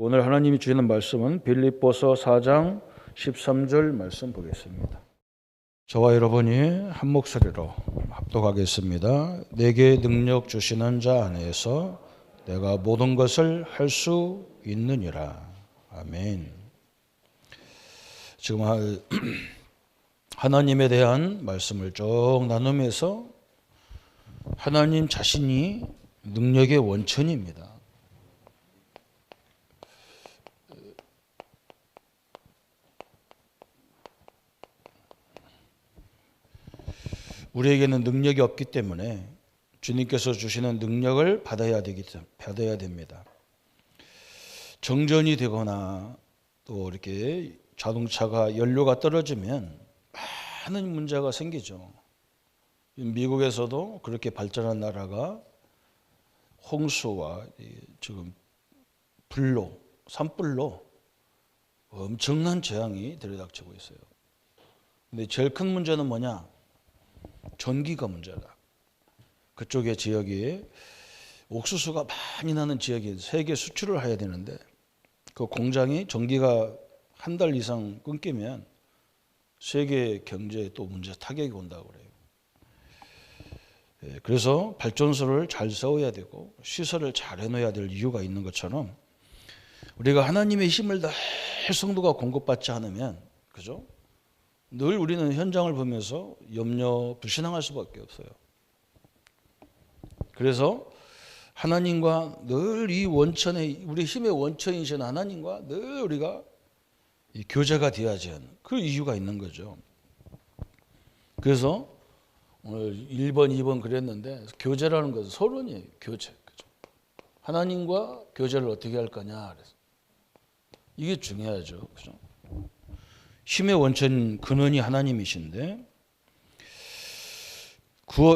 오늘 하나님이 주시는 말씀은 빌립보서 4장 13절 말씀 보겠습니다. 저와 여러분이 한 목소리로 합독하겠습니다. 내게 능력 주시는 자 안에서 내가 모든 것을 할 수 있느니라. 아멘. 지금 하나님에 대한 말씀을 쭉 나누면서 하나님 자신이 능력의 원천입니다. 우리에게는 능력이 없기 때문에 주님께서 주시는 능력을 받아야 됩니다. 정전이 되거나 또 이렇게 자동차가 연료가 떨어지면 많은 문제가 생기죠. 미국에서도 그렇게 발전한 나라가 홍수와 지금 산불로 엄청난 재앙이 들이닥치고 있어요. 근데 제일 큰 문제는 뭐냐? 전기가 문제다. 그쪽의 지역이 옥수수가 많이 나는 지역이 세계 수출을 해야 되는데 그 공장이 전기가 한 달 이상 끊기면 세계 경제에 또 문제 타격이 온다고 그래요. 그래서 발전소를 잘 세워야 되고 시설을 잘 해놓아야 될 이유가 있는 것처럼 우리가 하나님의 힘을 늘 성도가 공급받지 않으면, 그죠? 늘 우리는 현장을 보면서 불신앙할 수밖에 없어요. 그래서 하나님과 늘 이 원천의, 우리 힘의 원천이신 하나님과 늘 우리가 이 교제가 되어야지 하는 그 이유가 있는 거죠. 그래서 오늘 1번, 2번 그랬는데 교제라는 것은 서론이에요. 교제. 그죠? 하나님과 교제를 어떻게 할 거냐. 그래서 이게 중요하죠. 그죠? 힘의 원천 근원이 하나님이신데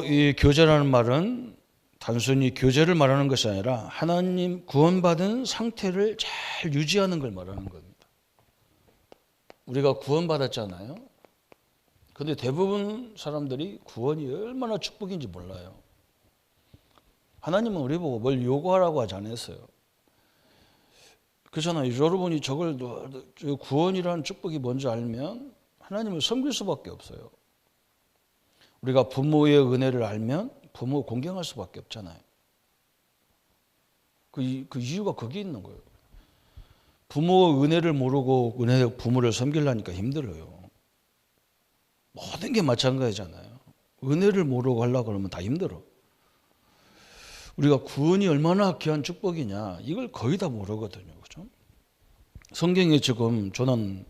이 교제라는 말은 단순히 교제를 말하는 것이 아니라 하나님 구원받은 상태를 잘 유지하는 걸 말하는 겁니다. 우리가 구원받았잖아요. 그런데 대부분 사람들이 구원이 얼마나 축복인지 몰라요. 하나님은 우리 보고 뭘 요구하라고 하지 않았어요. 그렇잖아요. 여러분이 저걸 구원이라는 축복이 뭔지 알면 하나님을 섬길 수밖에 없어요. 우리가 부모의 은혜를 알면 부모 공경할 수밖에 없잖아요. 그 이유가 거기 있는 거예요. 부모의 은혜를 모르고 부모를 섬기려니까 힘들어요. 모든 게 마찬가지잖아요. 은혜를 모르고 하려고 그러면 다 힘들어. 우리가 구원이 얼마나 귀한 축복이냐 이걸 거의 다 모르거든요. 그죠? 성경에 지금 저는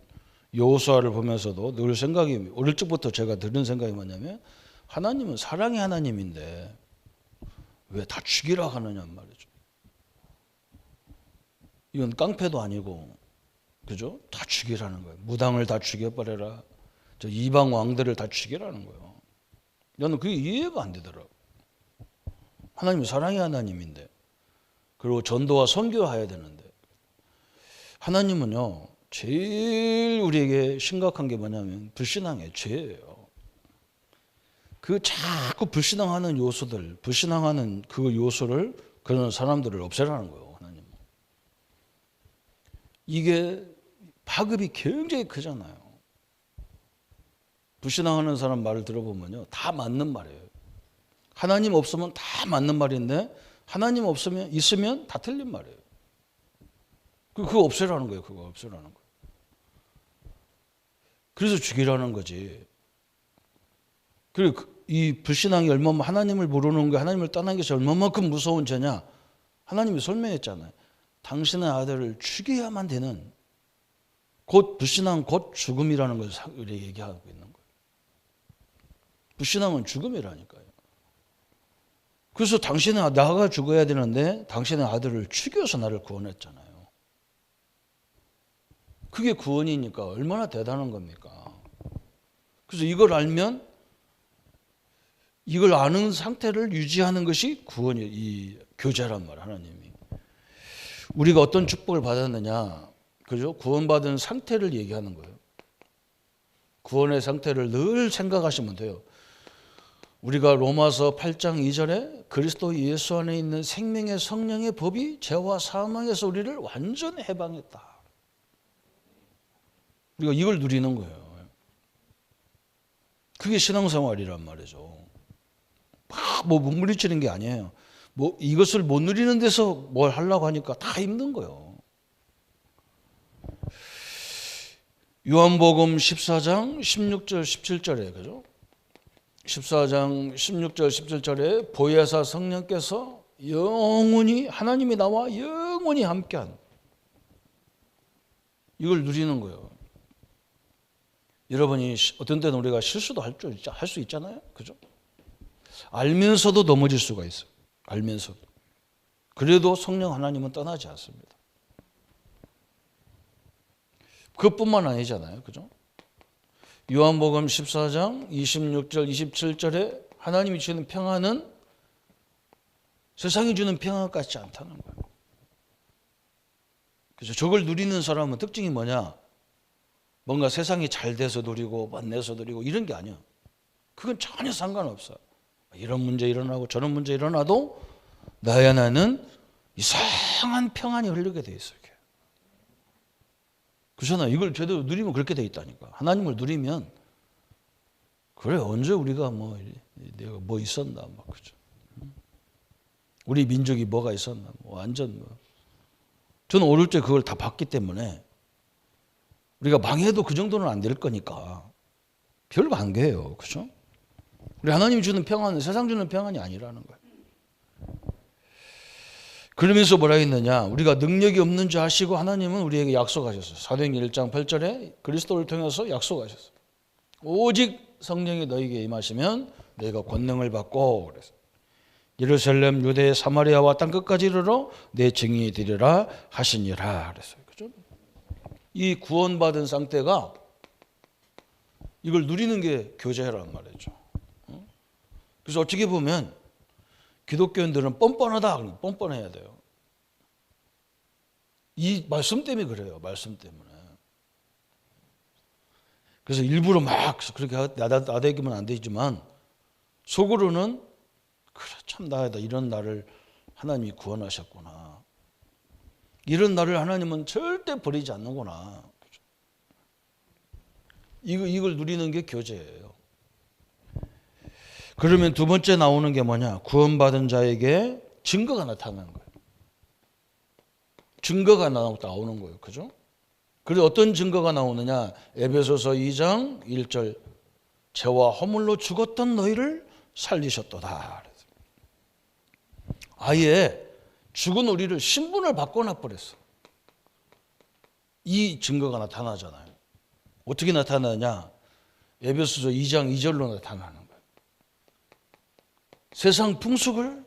여호수아를 보면서도 늘 생각이, 어릴 적부터 제가 들은 생각이 뭐냐면 하나님은 사랑의 하나님인데 왜 다 죽이라 하느냐 말이죠. 이건 깡패도 아니고, 그죠? 다 죽이라는 거예요. 무당을 다 죽여버려라. 저 이방 왕들을 다 죽이라는 거예요. 저는 그게 이해가 안 되더라고요. 하나님은 사랑의 하나님인데, 그리고 전도와 선교해야 되는데, 하나님은요 제일 우리에게 심각한 게 뭐냐면 불신앙의 죄예요. 그 자꾸 불신앙하는 요소들, 불신앙하는 그 요소를, 그런 사람들을 없애라는 거예요. 하나님은. 이게 파급이 굉장히 크잖아요. 불신앙하는 사람 말을 들어보면요 다 맞는 말이에요. 하나님 없으면 다 맞는 말인데 하나님 있으면 다 틀린 말이에요. 그거 없애라는 거예요. 그거 없애라는 거예요. 그래서 죽이라는 거지. 그리고 이 불신앙이 얼마나, 하나님을 모르는 게, 하나님을 떠난 것이 얼마만큼 무서운 죄냐. 하나님이 설명했잖아요. 당신의 아들을 죽여야만 되는, 곧 불신앙 곧 죽음이라는 걸 우리 얘기하고 있는 거예요. 불신앙은 죽음이라니까요. 그래서 나가 죽어야 되는데 당신의 아들을 죽여서 나를 구원했잖아요. 그게 구원이니까 얼마나 대단한 겁니까? 그래서 이걸 알면, 이걸 아는 상태를 유지하는 것이 구원이, 이 교제란 말, 하나님이. 우리가 어떤 축복을 받았느냐, 그죠? 구원받은 상태를 얘기하는 거예요. 구원의 상태를 늘 생각하시면 돼요. 우리가 로마서 8장 2절에 그리스도 예수 안에 있는 생명의 성령의 법이 죄와 사망에서 우리를 완전히 해방했다. 우리가 이걸 누리는 거예요. 그게 신앙생활이란 말이죠. 막 몸부림치는 게 아니에요. 이것을 못 누리는 데서 뭘 하려고 하니까 다 힘든 거예요. 요한복음 14장 16절 17절에 그죠? 14장 16절 17절에 보혜사 성령께서 영원히 하나님이 나와 영원히 함께한 이걸 누리는 거예요. 여러분이 어떤 때는 우리가 실수도 할 수 있잖아요. 그죠? 알면서도 넘어질 수가 있어요. 알면서도. 그래도 성령 하나님은 떠나지 않습니다. 그것뿐만 아니잖아요. 그죠? 요한복음 14장 26절 27절에 하나님이 주는 평안은 세상이 주는 평안 같지 않다는 거예요. 그래서 저걸 누리는 사람은 특징이 뭐냐? 뭔가 세상이 잘 돼서 누리고 만나서 누리고 이런 게 아니야. 그건 전혀 상관없어요. 이런 문제 일어나고 저런 문제 일어나도 나의 안에는 이상한 평안이 흐르게 돼 있어요. 그렇잖아요. 이걸 제대로 누리면 그렇게 돼 있다니까. 하나님을 누리면 그래 언제 우리가 내가 뭐 있었나 막 그죠. 우리 민족이 뭐가 있었나 완전 저는 어릴 때 그걸 다 봤기 때문에 우리가 망해도 그 정도는 안 될 거니까 별 관계예요. 그죠? 우리 하나님이 주는 평안은 세상 주는 평안이 아니라는 거예요. 그러면서 뭐라 했느냐? 우리가 능력이 없는 줄 아시고 하나님은 우리에게 약속하셨어요. 사도행전 1장 8절에 그리스도를 통해서 약속하셨어요. 오직 성령이 너에게 임하시면 너희가 권능을 받고 그래서 예루살렘, 유대, 사마리아와 땅끝까지 이르러 내 증인이 되리라 하시니라 그랬어요. 그죠? 이 구원받은 상태가 이걸 누리는 게 교제란 말이죠. 그래서 어떻게 보면 기독교인들은 뻔뻔하다. 뻔뻔해야 돼요. 이 말씀 때문에 그래요. 말씀 때문에. 그래서 일부러 막 그렇게 나대기면 안 되지만 속으로는 그래 참 나다 이런 나를 하나님이 구원하셨구나. 이런 나를 하나님은 절대 버리지 않는구나. 이걸 누리는 게 교제예요. 그러면 두 번째 나오는 게 뭐냐? 구원받은 자에게 증거가 나타나는 거예요. 증거가 나오는 거예요. 그죠? 그래서 어떤 증거가 나오느냐? 에베소서 2장 1절 죄와 허물로 죽었던 너희를 살리셨도다. 아예 죽은 우리를 신분을 바꿔놔 버렸어. 이 증거가 나타나잖아요. 어떻게 나타나냐? 에베소서 2장 2절로 나타나는 거예요. 세상 풍속을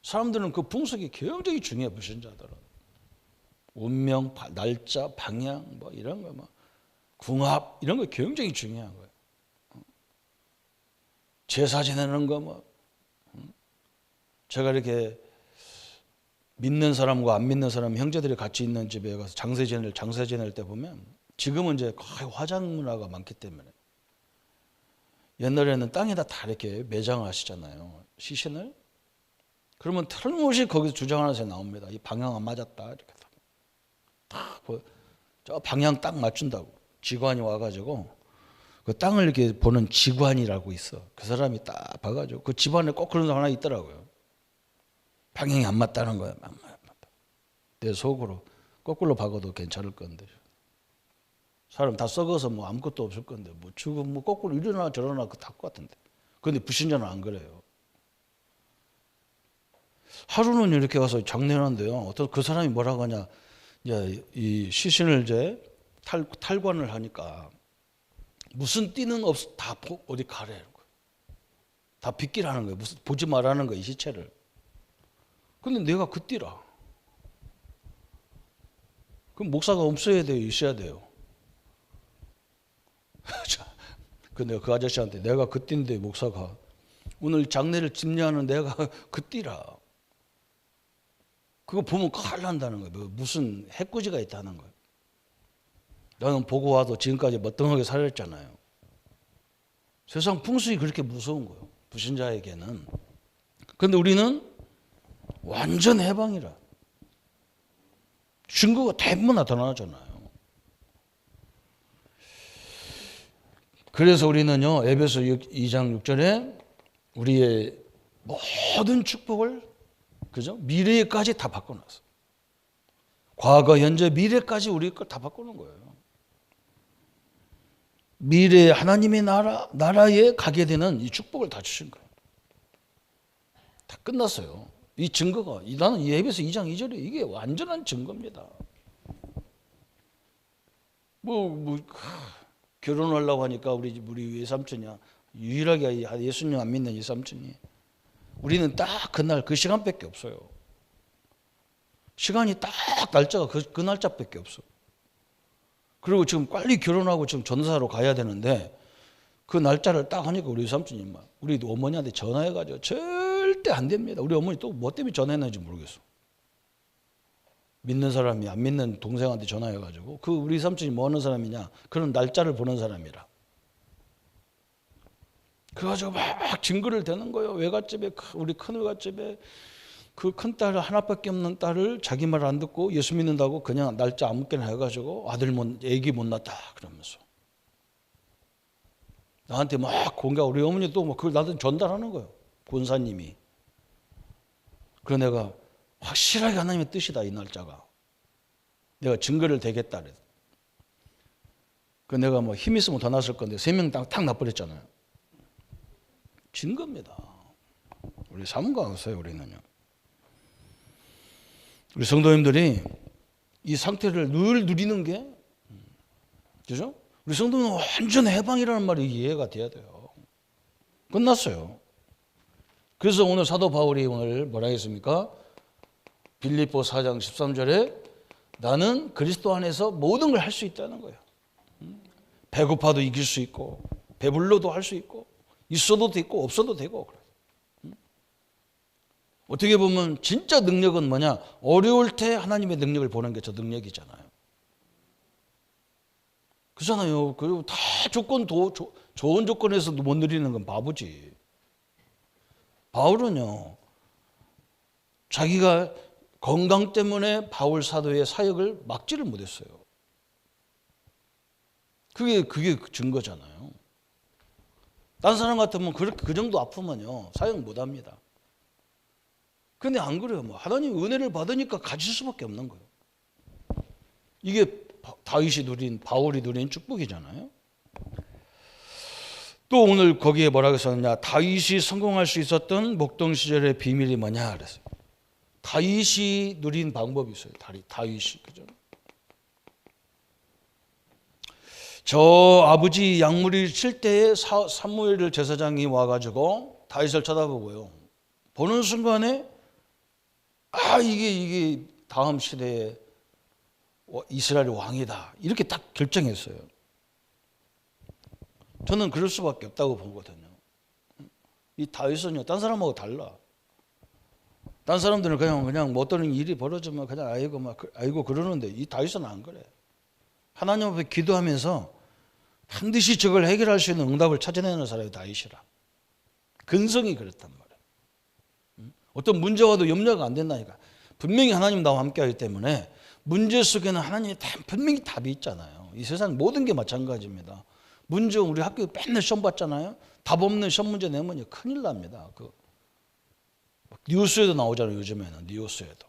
사람들은 그 풍속이 굉장히 중요해. 불신자들은 운명, 날짜, 방향 뭐 이런 거 궁합 이런 거 굉장히 중요한 거예요. 제사 지내는 거 제가 이렇게 믿는 사람과 안 믿는 사람 형제들이 같이 있는 집에 가서 장사 지낼 때 보면 지금은 이제 거의 화장 문화가 많기 때문에 옛날에는 땅에다 다 이렇게 매장하시잖아요. 시신을. 그러면 틀림없이 거기서 주장 하나씩 나옵니다. 이 방향 안 맞았다. 이렇게 저 방향 딱 맞춘다고. 직관이 와가지고 그 땅을 이렇게 보는 직관이라고 있어. 그 사람이 딱 봐가지고 그 집안에 꼭 그런 사람 하나 있더라고요. 방향이 안 맞다는 거야. 안 맞다. 내 속으로 거꾸로 박아도 괜찮을 건데. 사람 다 썩어서 아무것도 없을 건데 죽으면 거꾸로 이러나 저러나 다 똑같은데. 그런데 불신자는 안 그래요. 하루는 이렇게 와서 장례하는데요. 어떤 그 사람이 뭐라고 하냐? 이제 이 시신을 이제 탈관을 하니까 무슨 띠는 다 어디 가래는 거예요. 다 빗기라는 거예요. 무슨 보지 말라는 거예요. 이 시체를. 근데 내가 그 띠라. 그럼 목사가 없어야 돼요? 있어야 돼요? 근데 그 아저씨한테 내가 그 띠인데 목사가 오늘 장례를 집례하는 내가 그 띠라. 그거 보면 큰일 난다는 거예요. 무슨 해코지가 있다는 거예요. 나는 보고 와도 지금까지 멀쩡하게 살았잖아요. 세상 풍습이 그렇게 무서운 거예요. 불신자에게는. 그런데 우리는 완전 해방이라. 증거가 대부분 나타나잖아요. 그래서 우리는요, 에베소 2장 6절에 우리의 모든 축복을, 그죠? 미래까지 다 바꿔놨어. 과거, 현재, 미래까지 우리 걸 다 바꾸는 거예요. 미래에 하나님의 나라에 가게 되는 이 축복을 다 주신 거예요. 다 끝났어요. 이 증거가, 나는 이 에베소 2장 2절에 이게 완전한 증거입니다. 결혼하려고 하니까 우리 외삼촌이야. 유일하게 예수님 안 믿는 외삼촌이. 우리는 딱 그날 그 시간밖에 없어요. 시간이 딱 날짜가 그 날짜밖에 없어. 그리고 지금 빨리 결혼하고 지금 전사로 가야 되는데 그 날짜를 딱 하니까 우리 삼촌이 우리 어머니한테 전화해가지고 절대 안 됩니다. 우리 어머니 또 뭐 때문에 전화했는지 모르겠어. 믿는 사람이 안 믿는 동생한테 전화해가지고 그 우리 삼촌이 뭐 하는 사람이냐, 그런 날짜를 보는 사람이라. 그래가지고 막 증거를 대는 거예요. 외갓집에, 우리 큰 외갓집에 그 큰 딸, 하나밖에 없는 딸을 자기 말 안 듣고 예수 믿는다고 그냥 날짜 아무렇게나 해가지고 애기 못 낳았다 그러면서 나한테 막 공개하고, 우리 어머니 또 그걸 나한테 전달하는 거예요. 권사님이. 그래서 내가 확실하게 하나님의 뜻이다, 이 날짜가. 내가 증거를 대겠다 그래서. 그 내가 힘 있으면 더 났을 건데 3명 딱 나버렸잖아요. 증거입니다. 우리 사문가 없어요, 우리는요. 우리 성도님들이 이 상태를 늘 누리는 게, 그죠? 우리 성도는 완전 해방이라는 말이 이해가 돼야 돼요. 끝났어요. 그래서 오늘 사도 바울이 오늘 뭐라 했습니까? 빌립보 4장 13절에 나는 그리스도 안에서 모든 걸 할 수 있다는 거예요. 배고파도 이길 수 있고, 배불러도 할 수 있고, 있어도 되고 없어도 되고. 어떻게 보면 진짜 능력은 뭐냐? 어려울 때 하나님의 능력을 보는 게 저 능력이잖아요. 그렇잖아요. 그리고 다 좋은 조건에서도 못 누리는 건 바보지. 바울은요, 자기가 건강 때문에 바울 사도의 사역을 막지를 못했어요. 그게 증거잖아요. 딴 사람 같으면 그 정도 아프면요, 사역 못합니다. 근데 안 그래요. 하나님 은혜를 받으니까 가질 수밖에 없는 거예요. 이게 바울이 누린 축복이잖아요. 또 오늘 거기에 뭐라고 썼냐? 다윗이 성공할 수 있었던 목동 시절의 비밀이 뭐냐 그랬어요. 다윗이 누린 방법이 있어요. 다윗이, 그죠? 저 아버지 양무리 칠 때에 사무엘 제사장이 와가지고 다윗을 쳐다보고요, 보는 순간에 이게 다음 시대에 이스라엘의 왕이다, 이렇게 딱 결정했어요. 저는 그럴 수밖에 없다고 보거든요. 이 다윗은요, 딴 사람하고 달라. 딴 사람들은 그냥 뭐 어떤 일이 벌어지면 그냥 아이고 그러는데 이 다윗은 안 그래. 하나님 앞에 기도하면서 반드시 저걸 해결할 수 있는 응답을 찾아내는 사람이 다윗이라. 근성이 그렇단 말이에요. 어떤 문제 와도 염려가 안 된다니까. 분명히 하나님 나와 함께하기 때문에 문제 속에는 하나님이 분명히 답이 있잖아요. 이 세상 모든 게 마찬가지입니다. 문제, 우리 학교에 맨날 시험 봤잖아요. 답 없는 시험 문제 내면 큰일 납니다. 뉴스에도 나오잖아요. 요즘에는 뉴스에도.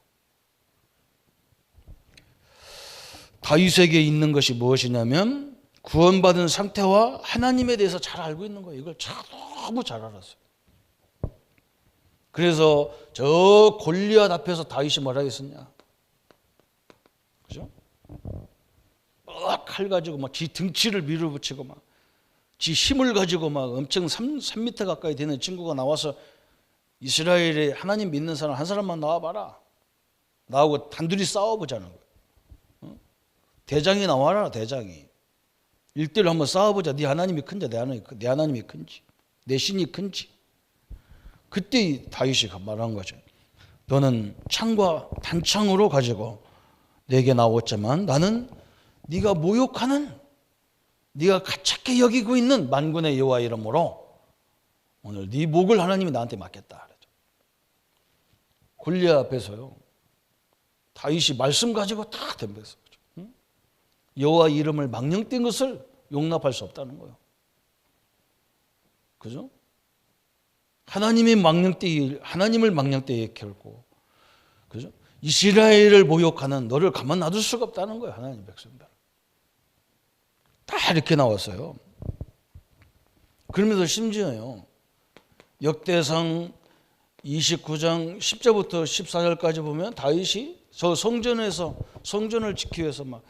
다윗에게 있는 것이 무엇이냐면 구원받은 상태와 하나님에 대해서 잘 알고 있는 거예요. 이걸 너무 잘 알았어요. 그래서 저 골리앗 앞에서 다윗이 뭐라 했었냐? 그죠? 칼 가지고 지 등치를 밀어붙이고 지 힘을 가지고 엄청 3m 가까이 되는 친구가 나와서 이스라엘에 하나님 믿는 사람 한 사람만 나와봐라. 나하고 단둘이 싸워보자는 거예요. 대장이 나와라, 대장이. 1대1로 한번 싸워보자. 네 하나님이 큰지 내 하나님이 큰지, 내 신이 큰지. 그때 다윗이 말한 거죠. 너는 창과 단창으로 가지고 내게 나왔지만 나는 네가 모욕하는, 네가 가책게 여기고 있는 만군의 여호와 이름으로 오늘 네 목을 하나님이 나한테 맡겼다. 골리앗 앞에서요. 다윗이 말씀 가지고 딱 덤볐어. 여호와 이름을 망령된 것을 용납할 수 없다는 거예요. 그죠? 하나님을 망령되이 결고, 그죠? 이스라엘을 모욕하는 너를 가만 놔둘 수가 없다는 거예요. 하나님 백성들. 다 이렇게 나왔어요. 그러면서 심지어요. 역대상 29장 10절부터 14절까지 보면 다윗이 저 성전에서 성전을 지키기 위해서 막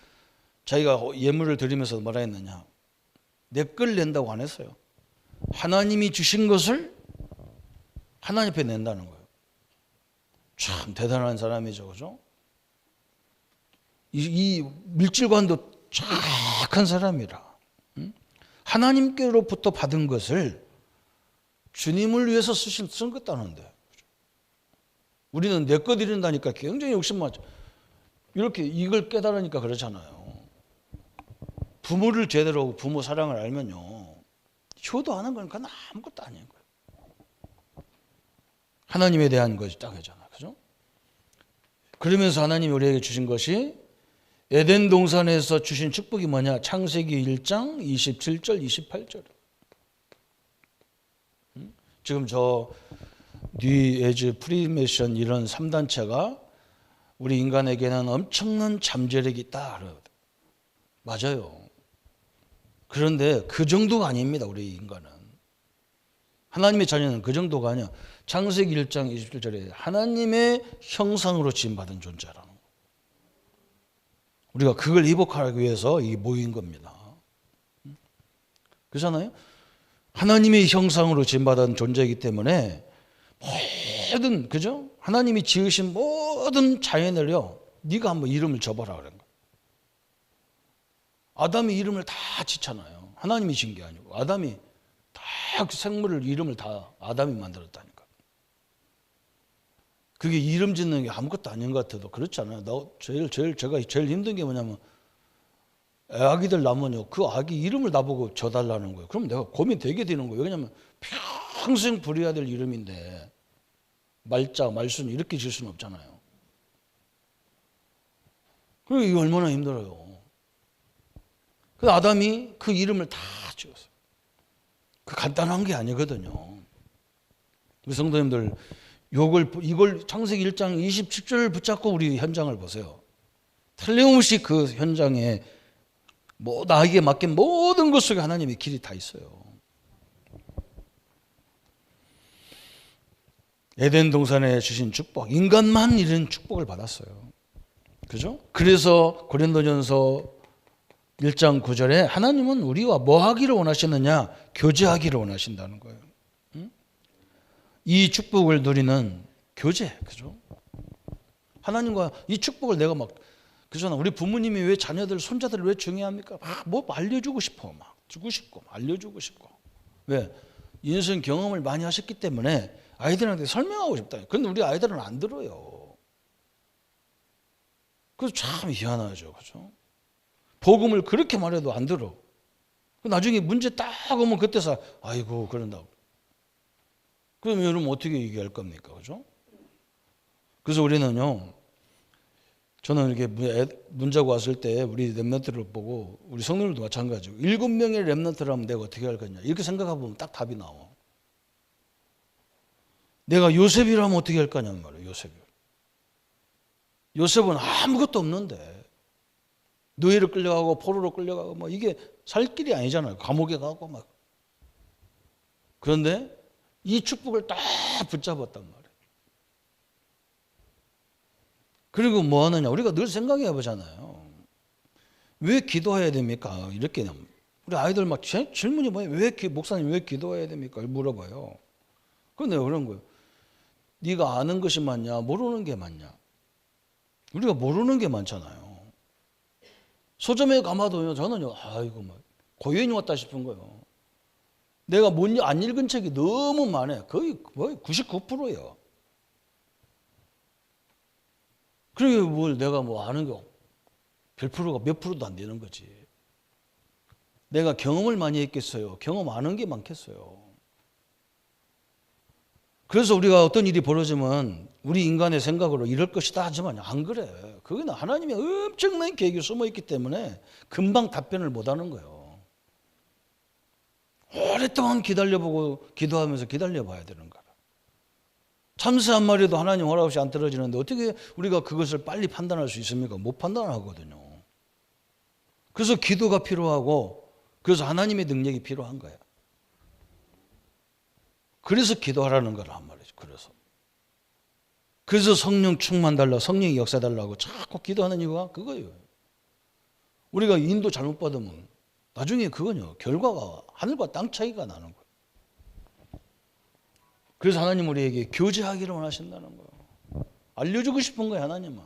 자기가 예물을 드리면서 뭐라 했느냐. 내 걸 낸다고 안 했어요. 하나님이 주신 것을 하나님 앞에 낸다는 거예요. 참 대단한 사람이죠. 그죠? 이 밀질관도 착한 사람이라. 하나님께로부터 받은 것을 주님을 위해서 쓰겠다는데. 우리는 내 거 드린다니까 굉장히 욕심많죠. 이렇게 이걸 깨달으니까 그렇잖아요. 부모를 제대로 부모 사랑을 알면요. 효도하는 건 그건 아무것도 아닌 거예요. 하나님에 대한 것이 딱 하잖아. 그죠? 그러면서 하나님이 우리에게 주신 것이 에덴 동산에서 주신 축복이 뭐냐? 창세기 1장 27절 28절. 지금 저 뉴 에즈 프리메이션 이런 3단체가 우리 인간에게는 엄청난 잠재력이 있다. 맞아요. 그런데 그 정도가 아닙니다. 우리 인간은. 하나님의 자녀는 그 정도가 아니야. 창세기 1장 27절에 하나님의 형상으로 지음받은 존재라는 거. 우리가 그걸 회복하기 위해서 이 모인 겁니다. 그렇잖아요? 하나님의 형상으로 지음받은 존재이기 때문에 모든, 그죠? 하나님이 지으신 모든 자연을요, 네가 한번 이름을 줘봐라 그런 거예요. 아담이 이름을 다 짓잖아요. 하나님이 지은 게 아니고 아담이 다 그 생물을 이름을 다 아담이 만들었다니까. 그게 이름 짓는 게 아무것도 아닌 것 같아도 그렇잖아요. 제가 제일 힘든 게 뭐냐면 아기들 낳으면요, 그 아기 이름을 나보고 줘달라는 거예요. 그럼 내가 고민 되게 되는 거예요. 왜냐하면 평생 부려야 될 이름인데 말자, 말순 이렇게 질 수는 없잖아요. 그리고 이거 얼마나 힘들어요. 그 아담이 그 이름을 다 지었어요. 그 간단한 게 아니거든요. 우리 성도님들 이걸 창세기 1장 27절을 붙잡고 우리 현장을 보세요. 틀림없이 그 현장에 나에게 맡긴 모든 것 속에 하나님의 길이 다 있어요. 에덴 동산에 주신 축복, 인간만 이런 축복을 받았어요. 그죠? 그래서 고린도전서 1장 9절에 하나님은 우리와 뭐 하기를 원하시느냐? 교제하기를 원하신다는 거예요. 이 축복을 누리는 교제, 그죠? 하나님과 이 축복을 내가 그잖아. 우리 부모님이 왜 자녀들, 손자들을 왜 중요합니까? 뭐 알려주고 싶어. 막 주고 싶고, 알려주고 싶고. 왜? 인생 경험을 많이 하셨기 때문에 아이들한테 설명하고 싶다. 그런데 우리 아이들은 안 들어요. 그래서 참 희한하죠. 그죠? 복음을 그렇게 말해도 안 들어. 나중에 문제 딱 오면 그때서 아이고 그런다고. 그럼 여러분 어떻게 얘기할 겁니까? 그죠? 그래서 우리는요. 저는 이렇게 문자가 왔을 때 우리 랩런트를 보고 우리 성도들도 마찬가지고 7명의 랩런트를 하면 내가 어떻게 할 거냐. 이렇게 생각해보면 딱 답이 나와. 내가 요셉이라면 어떻게 할 거냐는 말이에요. 요셉은 아무것도 없는데 노예로 끌려가고 포로로 끌려가고 이게 살 길이 아니잖아요. 감옥에 가고 막. 그런데 이 축복을 딱 붙잡았단 말이에요. 그리고 뭐 하느냐. 우리가 늘 생각해 보잖아요. 왜 기도해야 됩니까? 이렇게 우리 아이들 막 질문이 뭐예요? 목사님 왜 기도해야 됩니까? 물어봐요. 그런데 그런 거예요. 네가 아는 것이 맞냐? 모르는 게 맞냐? 우리가 모르는 게 많잖아요. 서점에 가봐도요, 저는요, 고연이 왔다 싶은 거예요. 내가 안 읽은 책이 너무 많아요. 거의 99%예요. 그리고 내가 아는 게 별 프로가 몇 프로도 안 되는 거지. 내가 경험을 많이 했겠어요? 경험 아는 게 많겠어요? 그래서 우리가 어떤 일이 벌어지면 우리 인간의 생각으로 이럴 것이다 하지만 안 그래. 그건 하나님의 엄청난 계획이 숨어 있기 때문에 금방 답변을 못 하는 거예요. 오랫동안 기다려보고 기도하면서 기다려봐야 되는 거야. 참새 한 마리도 하나님 허락 없이 안 떨어지는데 어떻게 우리가 그것을 빨리 판단할 수 있습니까? 못 판단하거든요. 그래서 기도가 필요하고 그래서 하나님의 능력이 필요한 거야. 그래서 기도하라는 거란 말이죠. 그래서 성령 충만 달라, 성령이 역사 달라고 자꾸 기도하는 이유가 그거예요. 우리가 인도 잘못 받으면 나중에 그거요. 결과가 하늘과 땅 차이가 나는 거예요. 그래서 하나님 우리에게 교제하기를 원하신다는 거예요. 알려주고 싶은 거예요. 하나님은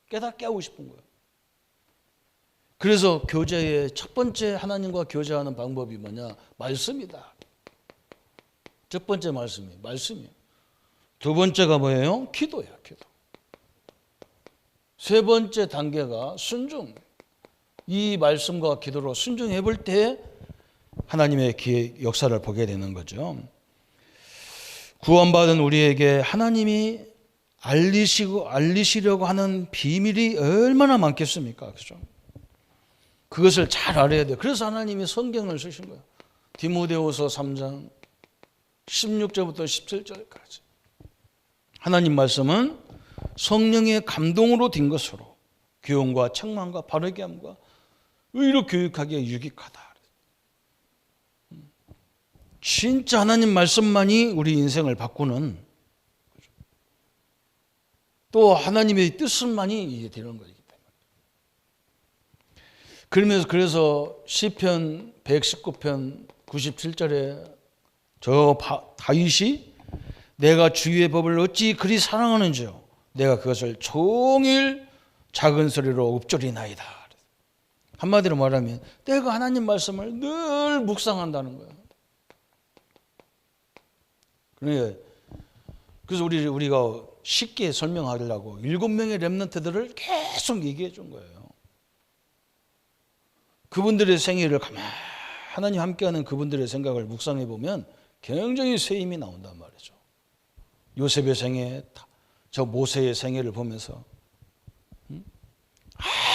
깨닫게 하고 싶은 거예요. 그래서 교제의 첫 번째 하나님과 교제하는 방법이 뭐냐? 말씀이다. 첫 번째 말씀이에요. 두 번째가 뭐예요? 기도예요. 기도. 세 번째 단계가 순종. 이 말씀과 기도로 순종해 볼 때 하나님의 역사를 보게 되는 거죠. 구원받은 우리에게 하나님이 알리시려고 하는 비밀이 얼마나 많겠습니까? 그죠? 그것을 잘 알아야 돼요. 그래서 하나님이 성경을 쓰신 거예요. 디모데후서 3장 16절부터 17절까지. 하나님 말씀은 성령의 감동으로 된 것으로 교훈과 책망과 바르게 함과 의로 교육하기에 유익하다. 진짜 하나님 말씀만이 우리 인생을 바꾸는, 또 하나님의 뜻만이 이게 되는 거기 때문에. 그래서 시편 119편 97절에 저 다윗이 내가 주의 법을 어찌 그리 사랑하는지요, 내가 그것을 종일 작은 소리로 읊조리나이다. 한마디로 말하면 내가 하나님 말씀을 늘 묵상한다는 거예요. 그래서 우리가 쉽게 설명하려고 7명의 렘넌트들을 계속 얘기해 준 거예요. 그분들의 생애를 하나님 함께하는 그분들의 생각을 묵상해 보면 굉장히 새 힘이 나온단 말이죠. 요셉의 생애, 저 모세의 생애를 보면서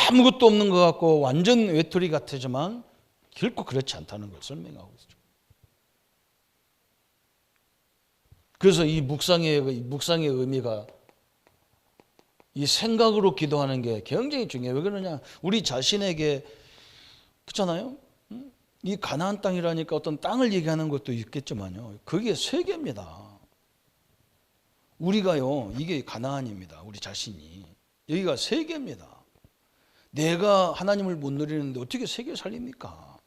아무것도 없는 것 같고 완전 외톨이 같지만 결코 그렇지 않다는 걸 설명하고 있죠. 그래서 이 묵상의 의미가 이 생각으로 기도하는 게 굉장히 중요해요. 왜 그러냐? 우리 자신에게, 그렇잖아요? 이 가나안 땅이라니까 어떤 땅을 얘기하는 것도 있겠지만요, 그게 세계입니다. 우리가요, 이게 가나안입니다. 우리 자신이. 여기가 세계입니다. 내가 하나님을 못 누리는데 어떻게 세계 살립니까?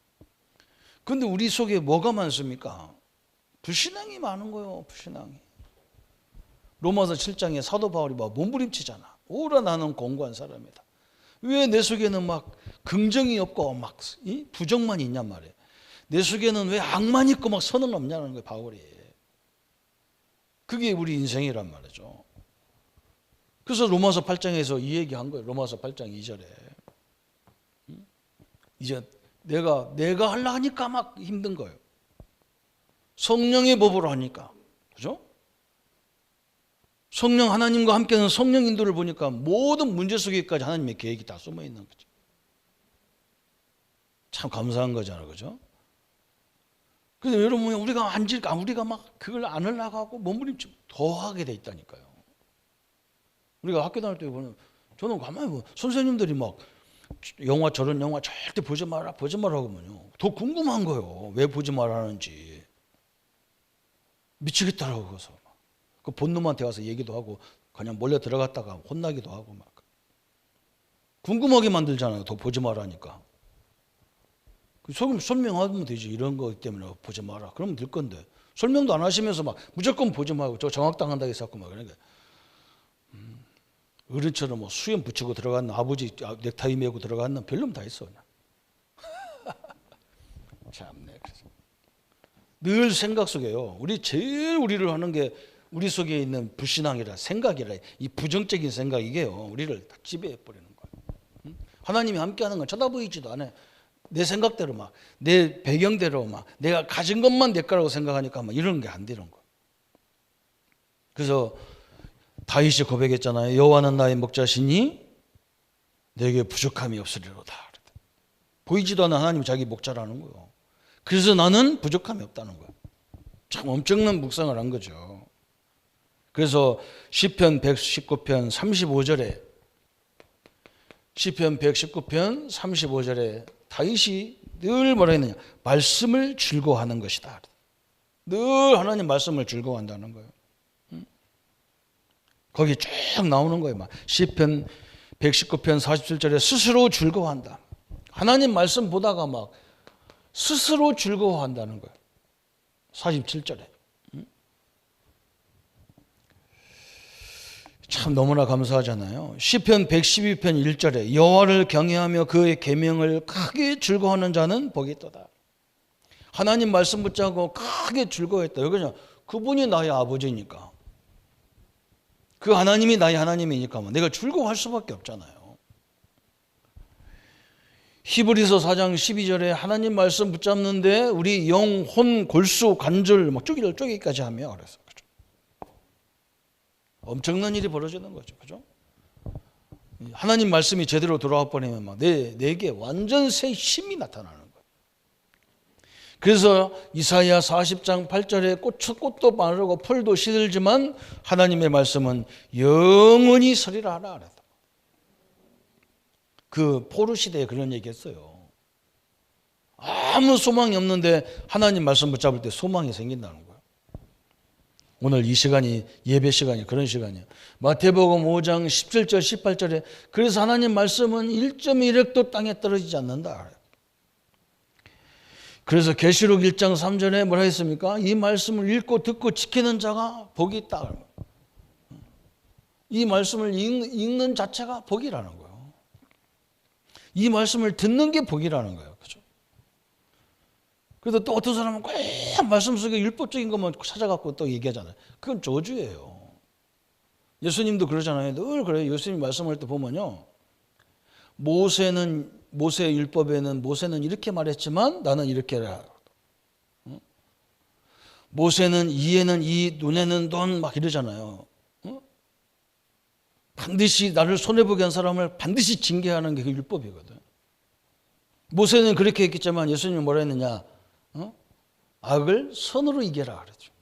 그런데 우리 속에 뭐가 많습니까? 불신앙이 많은 거예요. 불신앙이. 로마서 7장에 사도 바울이 막 몸부림치잖아. 오라 나는 공고한 사람이다. 왜 내 속에는 막 긍정이 없고 막 부정만 있냔 말이에요. 내 속에는 왜 악만 있고 막 선은 없냐는 거예요, 바울이. 그게 우리 인생이란 말이죠. 그래서 로마서 8장에서 이 얘기한 거예요. 로마서 8장 2절에. 이제 내가 하려 하니까 막 힘든 거예요. 성령의 법으로 하니까. 그죠? 성령, 하나님과 함께하는 성령 인도를 보니까 모든 문제 속에까지 하나님의 계획이 다 숨어 있는 거죠. 참 감사한 거잖아요. 그죠? 그래서 여러분, 우리가 막 그걸 안 하려고 몸부림치고 더 하게 돼 있다니까요. 우리가 학교 다닐 때 보면 저는 가만히 선생님들이 막 영화, 저런 영화 절대 보지 말라고 하면요, 더 궁금한 거예요. 왜 보지 말라는지. 미치겠더라고. 그래서 그 본놈한테 가서 얘기도 하고 그냥 몰래 들어갔다가 혼나기도 하고 막 궁금하게 만들잖아요. 더 보지 말라니까. 설명하면 되지. 이런 거 때문에 보지 마라. 그러면 될 건데 설명도 안 하시면서 막 무조건 보지 말고 저 정확당한다고 해서 막 그러니까 어른처럼 뭐 수염 붙이고 들어갔나, 아버지 넥타이 메고 들어갔나, 별놈 다 있어 그냥. 참네. 늘 생각 속에요. 우리를 하는 게 우리 속에 있는 불신앙이라, 생각이라, 이 부정적인 생각, 이게요 우리를 다 지배해 버리는 거예요. 하나님이 함께하는 건 쳐다보이지도 않아요. 내 생각대로 막, 내 배경대로 막, 내가 가진 것만 내 거라고 생각하니까 막 이런 게 안 되는 거예요. 그래서 다윗이 고백했잖아요. 여호와는 나의 목자시니 내게 부족함이 없으리로다. 보이지도 않는 하나님이 자기 목자라는 거예요. 그래서 나는 부족함이 없다는 거예요. 참 엄청난 묵상을 한 거죠. 그래서 시편 119편 35절에 시편 119편 35절에 다윗이 늘 뭐라 했느냐? 말씀을 즐거워하는 것이다. 늘 하나님 말씀을 즐거워한다는 거예요. 거기 쭉 나오는 거예요. 막 시편 119편 47절에 스스로 즐거워한다. 하나님 말씀 보다가 막 스스로 즐거워한다는 거예요. 47절에. 참 너무나 감사하잖아요. 시편 112편 1절에 여호와를 경외하며 그의 계명을 크게 즐거워하는 자는 복이 있도다. 하나님 말씀 붙잡고 크게 즐거워했다. 여기는 그분이 나의 아버지니까, 그 하나님이 나의 하나님이니까 내가 즐거워할 수밖에 없잖아요. 히브리서 4장 12절에 하나님 말씀 붙잡는데 우리 영, 혼, 골수, 관절 막 쪼기까지 하며 그래서 그죠? 엄청난 일이 벌어지는 거죠. 그죠? 하나님 말씀이 제대로 돌아와 버리면 막 내게 완전 새 힘이 나타나는 거예요. 그래서 이사야 40장 8절에 꽃도 마르고 풀도 시들지만 하나님의 말씀은 영원히 서리라 하라 그랬다. 그 포로 시대에 그런 얘기 했어요. 아무 소망이 없는데 하나님 말씀 붙잡을 때 소망이 생긴다는 거예요. 오늘 이 시간이 예배 시간이 그런 시간이에요. 마태복음 5장 17절 18절에 그래서 하나님 말씀은 1.1획도 땅에 떨어지지 않는다. 그래서 계시록 1장 3절에 뭐라 했습니까? 이 말씀을 읽고 듣고 지키는 자가 복이 있다. 이 말씀을 읽는 자체가 복이라는 거예요. 이 말씀을 듣는 게 복이라는 거예요. 그죠? 그래서 또 어떤 사람은 꼭 말씀 속에 율법적인 것만 찾아갖고 또 얘기하잖아요. 그건 저주예요. 예수님도 그러잖아요. 늘 그래요. 예수님 말씀할 때 보면요. 모세의 율법에는 모세는 이렇게 말했지만 나는 이렇게 해라. 모세는 이에는 이, 눈에는 눈 막 이러잖아요. 반드시 나를 손해보게 한 사람을 반드시 징계하는 게 그 율법이거든. 모세는 그렇게 했겠지만 예수님은 뭐라 했느냐? 악을 선으로 이겨라 그랬죠.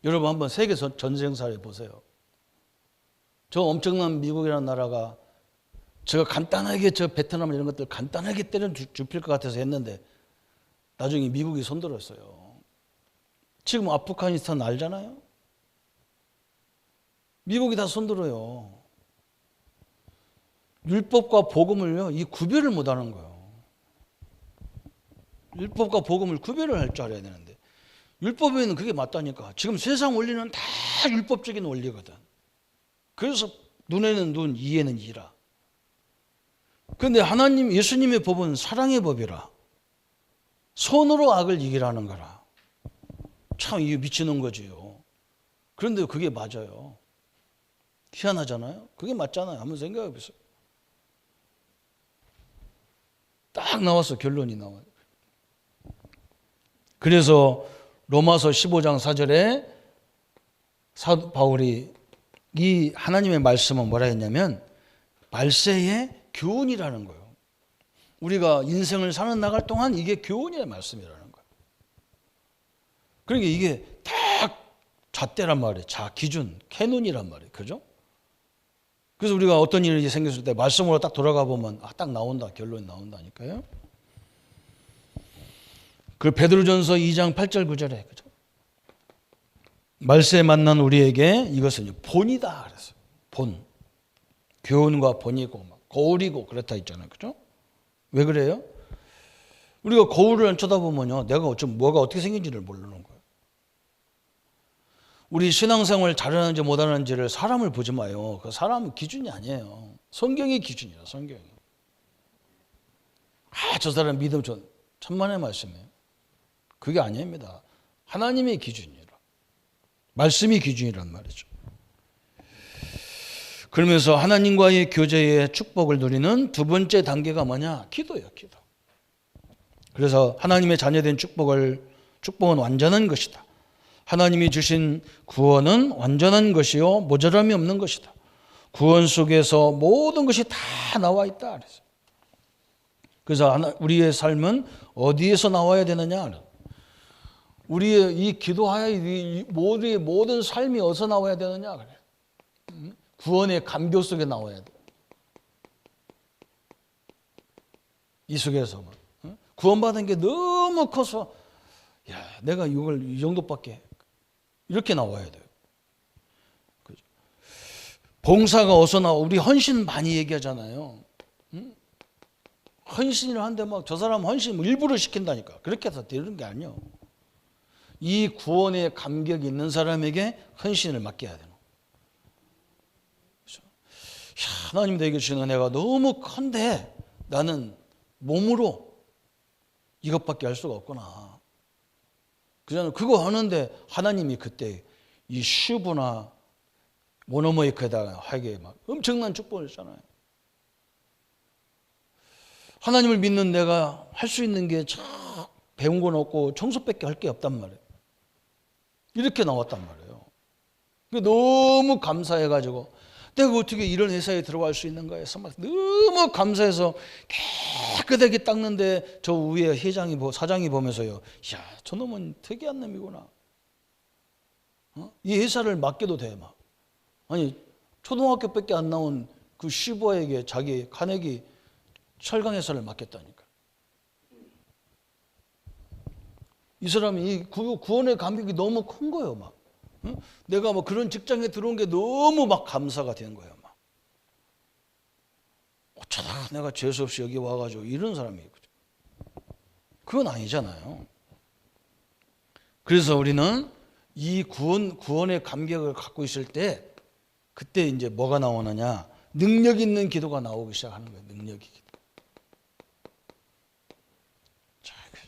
여러분 한번 세계 전쟁사를 보세요. 저 엄청난 미국이라는 나라가 제가 간단하게 저 베트남 이런 것들 간단하게 때려 눕힐 것 같아서 했는데 나중에 미국이 손들었어요. 지금 아프가니스탄 알잖아요. 미국이 다 손들어요. 율법과 복음을요, 이 구별을 못 하는 거예요. 율법과 복음을 구별을 할 줄 알아야 되는데, 율법에는 그게 맞다니까. 지금 세상 원리는 다 율법적인 원리거든. 그래서 눈에는 눈, 이에는 이라. 그런데 하나님, 예수님의 법은 사랑의 법이라. 손으로 악을 이기라는 거라. 참 이게 미치는 거지요. 그런데 그게 맞아요. 희한하잖아요. 그게 맞잖아요. 한번 생각해 보세요. 딱 나와서 결론이 나와요. 그래서 로마서 15장 4절에 사도 바울이 이 하나님의 말씀은 뭐라 했냐면 말세의 교훈이라는 거예요. 우리가 인생을 사는 나갈 동안 이게 교훈의 말씀이라는 거예요. 그러니까 이게 딱 잣대란 말이에요. 자, 기준, 캐논이란 말이에요. 그죠? 그래서 우리가 어떤 일이 생겼을 때 말씀으로 딱 돌아가 보면 딱 나온다. 결론이 나온다니까요. 그 베드로전서 2장 8절 9절에 그죠? 말세에 만난 우리에게 이것은 본이다 그랬어요. 본. 교훈과 본이고 막 거울이고 그렇다 있잖아요. 그죠? 왜 그래요? 우리가 거울을 안 쳐다보면요. 내가 뭐가 어떻게 생긴지를 모르는 거예요. 우리 신앙생활 잘하는지 못하는지를 사람을 보지 마요. 그 사람은 기준이 아니에요. 성경이 기준이에요. 성경이. 저 사람 믿음 천만의 말씀이에요. 그게 아닙니다. 하나님의 기준이라. 말씀이 기준이란 말이죠. 그러면서 하나님과의 교제의 축복을 누리는 두 번째 단계가 뭐냐? 기도예요. 기도. 그래서 하나님의 자녀된 축복은 완전한 것이다. 하나님이 주신 구원은 완전한 것이요 모자람이 없는 것이다. 구원 속에서 모든 것이 다 나와 있다. 그래서 우리의 삶은 어디에서 나와야 되느냐? 우리의 이 기도하여 우리의 모든 삶이 어디서 나와야 되느냐? 구원의 감격 속에 나와야 돼. 이 속에서만. 구원받은 게 너무 커서 야, 내가 이걸 이 정도밖에 이렇게 나와야 돼요. 그죠? 봉사가 어디서 나와? 우리 헌신 많이 얘기하잖아요. 헌신을 하는데 막 저 사람 헌신 일부러 시킨다니까. 그렇게 해서 되는 게 아니에요. 이 구원의 감격이 있는 사람에게 헌신을 맡겨야 되는 거예요. 그렇죠? 하나님 내게 주신 은혜가 너무 큰데 나는 몸으로 이것밖에 할 수가 없구나. 그거 하는데 하나님이 그때 이 슈브나 모노모이크에다가 하게 막 엄청난 축복을 줬잖아요. 하나님을 믿는 내가 할 수 있는 게 배운 건 없고 청소밖에 할 게 없단 말이에요. 이렇게 나왔단 말이에요. 너무 감사해가지고 내가 어떻게 이런 회사에 들어갈 수 있는가 해서 막 너무 감사해서 깨끗하게 닦는데 저 위에 사장이 보면서요. 야, 저놈은 특이한 놈이구나. 이 회사를 맡겨도 돼. 막. 아니 초등학교밖에 안 나온 그 슈버에게 자기 카네기 철강 회사를 맡겼다니까. 이 사람이 이 구원의 감격이 너무 큰 거예요. 막. 내가 뭐 그런 직장에 들어온 게 너무 막 감사가 된 거예요. 막. 어쩌다 내가 재수 없이 여기 와가지고 이런 사람이 있거든. 그건 아니잖아요. 그래서 우리는 이 구원의 감격을 갖고 있을 때 그때 이제 뭐가 나오느냐? 능력 있는 기도가 나오기 시작하는 거예요. 능력이.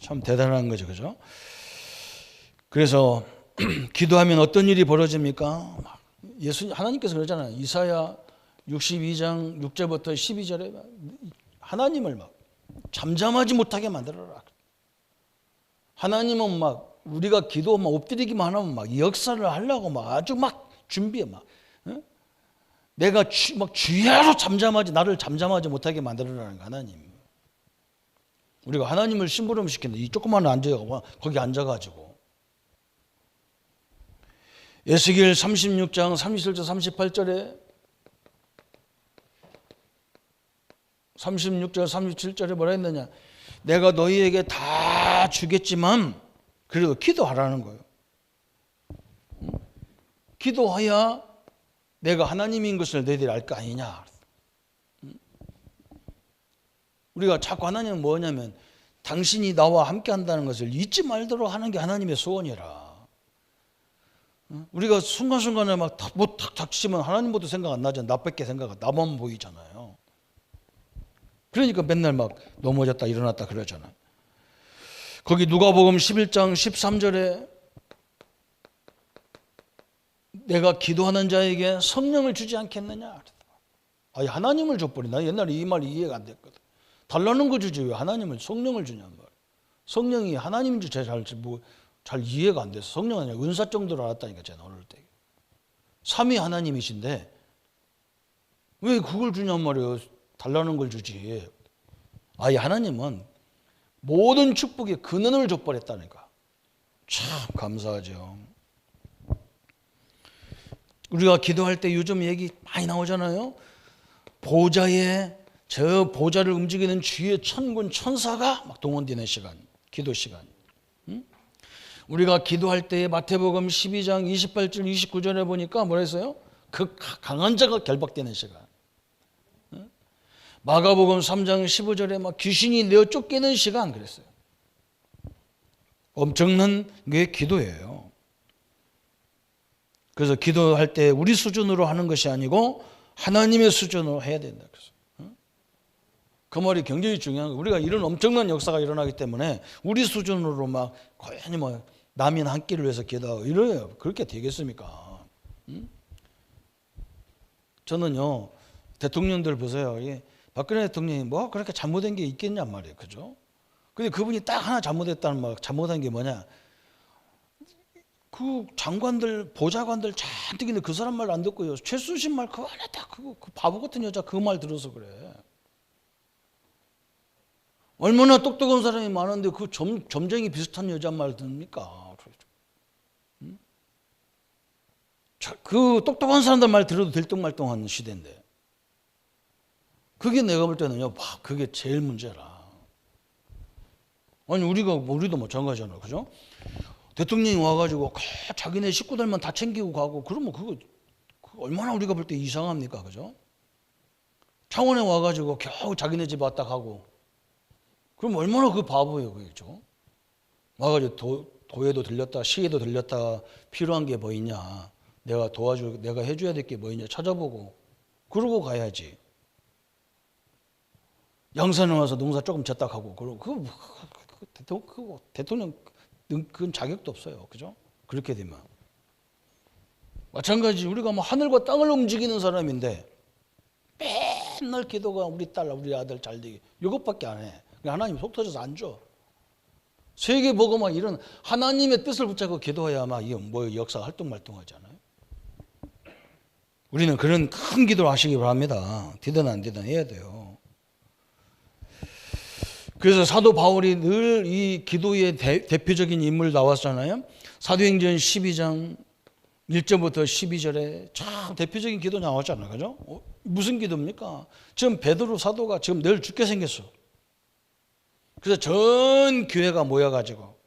참 대단한 거죠. 그죠? 그래서 기도하면 어떤 일이 벌어집니까? 하나님께서 그러잖아요. 이사야 62장 6절부터 12절에 하나님을 막 잠잠하지 못하게 만들어라. 하나님은 막 우리가 기도 막 엎드리기만 하면 막 역사를 하려고 막 아주 막 준비해 막. 내가 막 주야로 나를 잠잠하지 못하게 만들어라는 거 하나님. 우리가 하나님을 심부름시킨다. 이 조그만 앉아가 거기 앉아가지고. 에스겔 36장 37절 38절에 36절 37절에 뭐라 했느냐? 내가 너희에게 다 주겠지만 그래도 기도하라는 거예요. 기도해야 내가 하나님인 것을 너희들이 알 거 아니냐. 우리가 자꾸 하나님은 뭐냐면 당신이 나와 함께 한다는 것을 잊지 말도록 하는 게 하나님의 소원이라. 우리가 순간순간에 막 탁 닥치면 하나님보다 생각 안 나잖아요. 나밖에 나만 보이잖아요. 그러니까 맨날 막 넘어졌다 일어났다 그러잖아요. 거기 누가복음 11장 13절에 내가 기도하는 자에게 성령을 주지 않겠느냐. 아니 하나님을 줘버리. 나 옛날에 이 말이 이해가 안 됐거든. 달라는 거 주지 왜 하나님을 성령을 주냔 말이야. 성령이 하나님인지 잘 이해가 안 돼서 성령은 아니라 은사 정도로 알았다니까 제가 어릴 때. 삼위 하나님이신데 왜 그걸 주냔 말이에요. 달라는 걸 주지. 아예 하나님은 모든 축복의 근원을 줘버렸다니까. 참 감사하죠. 우리가 기도할 때 요즘 얘기 많이 나오잖아요. 저 보좌를 움직이는 주의 천군 천사가 막 동원되는 시간, 기도 시간. 우리가 기도할 때 마태복음 12장 28절 29절에 보니까 뭐라 했어요? 그 강한 자가 결박되는 시간. 마가복음 3장 15절에 막 귀신이 내어 쫓기는 시간 그랬어요. 엄청난 게 기도예요. 그래서 기도할 때 우리 수준으로 하는 것이 아니고 하나님의 수준으로 해야 된다. 그래서 그 말이 굉장히 중요한 거예요. 우리가 이런 엄청난 역사가 일어나기 때문에 우리 수준으로 막 고연히 뭐 남인 한 끼를 위해서 기도하고 이래요. 그렇게 되겠습니까? 저는요 대통령들 보세요. 박근혜 대통령이 뭐 그렇게 잘못된 게 있겠냔 말이에요. 그죠? 근데 그분이 딱 하나 잘못했다는 말, 잘못한 게 뭐냐? 그 장관들, 보좌관들 잔뜩 있는데 그 사람 말 안 듣고요. 최순실 말 그거 안 했다. 그 바보 같은 여자 그 말 들어서 그래. 얼마나 똑똑한 사람이 많은데 그 점쟁이 비슷한 여자 말 듣습니까? 그 똑똑한 사람들 말 들어도 들뚱말뚱한 시대인데 그게 내가 볼 때는요, 그게 제일 문제라. 아니 우리도 마찬가지잖아, 그죠? 대통령이 와가지고 자기네 식구들만 다 챙기고 가고 그러면 그거 얼마나 우리가 볼 때 이상합니까, 그죠? 창원에 와가지고 겨우 자기네 집 왔다 가고 그럼 얼마나 그 바보예요, 그죠? 와가지고 도에도 들렸다, 시에도 들렸다, 필요한 게 뭐 있냐, 내가 해줘야 될 게 뭐 있냐 찾아보고 그러고 가야지. 양산에 와서 농사 조금 졌다 하고 그러고 대통령 그건 자격도 없어요, 그죠? 그렇게 되면 마찬가지. 우리가 뭐 하늘과 땅을 움직이는 사람인데 맨날 기도가 우리 딸, 우리 아들 잘 되게 이것밖에 안 해. 하나님 속 터져서 안 줘. 세계 보고 막 이런 하나님의 뜻을 붙잡고 기도해야 막 뭐 역사 활동하지 않아요? 우리는 그런 큰 기도를 하시기 바랍니다. 되든 안 되든 해야 돼요. 그래서 사도 바울이 늘 이 기도의 대표적인 인물 나왔잖아요. 사도행전 12장 1절부터 12절에 참 대표적인 기도 나왔잖아요, 그죠? 무슨 기도입니까? 지금 베드로 사도가 지금 늘 죽게 생겼어. 그래서 전 교회가 모여가지고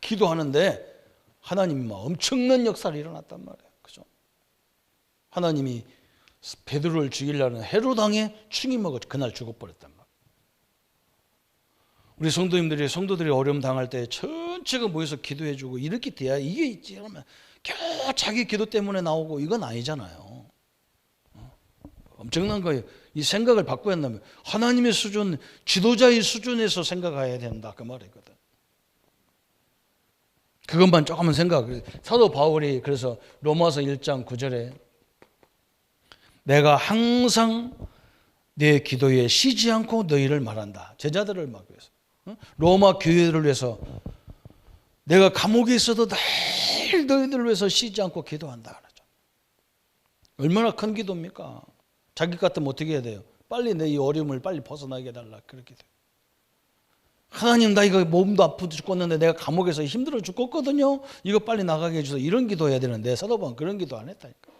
기도하는데 하나님이 막 엄청난 역사를 일어났단 말이에요, 그죠? 하나님이 베드로를 죽이려는 헤롯 왕의 충임하고 그날 죽어버렸단 말이에요. 우리 성도들이 어려움 당할 때 전체가 모여서 기도해주고 이렇게 돼야 이게 있지. 그러면 겨우 자기 기도 때문에 나오고 이건 아니잖아요. 엄청난 거예요. 이 생각을 바꿔야 한다면 하나님의 수준, 지도자의 수준에서 생각해야 된다 그 말이거든. 그것만 조금만 생각해. 사도 바울이 그래서 로마서 1장 9절에 내가 항상 내 기도에 쉬지 않고 너희를 말한다. 제자들을 막 위해서. 로마 교회를 위해서 내가 감옥에 있어도 늘 너희들을 위해서 쉬지 않고 기도한다. 얼마나 큰 기도입니까? 자기 같으면 어떻게 해야 돼요? 빨리 내 이 어려움을 빨리 벗어나게 해달라. 그렇게 돼요. 하나님, 나 이거 몸도 아프고 죽겠는데 내가 감옥에서 힘들어 죽겠거든요. 이거 빨리 나가게 해주세요. 이런 기도해야 되는데 사도 바울은 그런 기도 안 했다니까.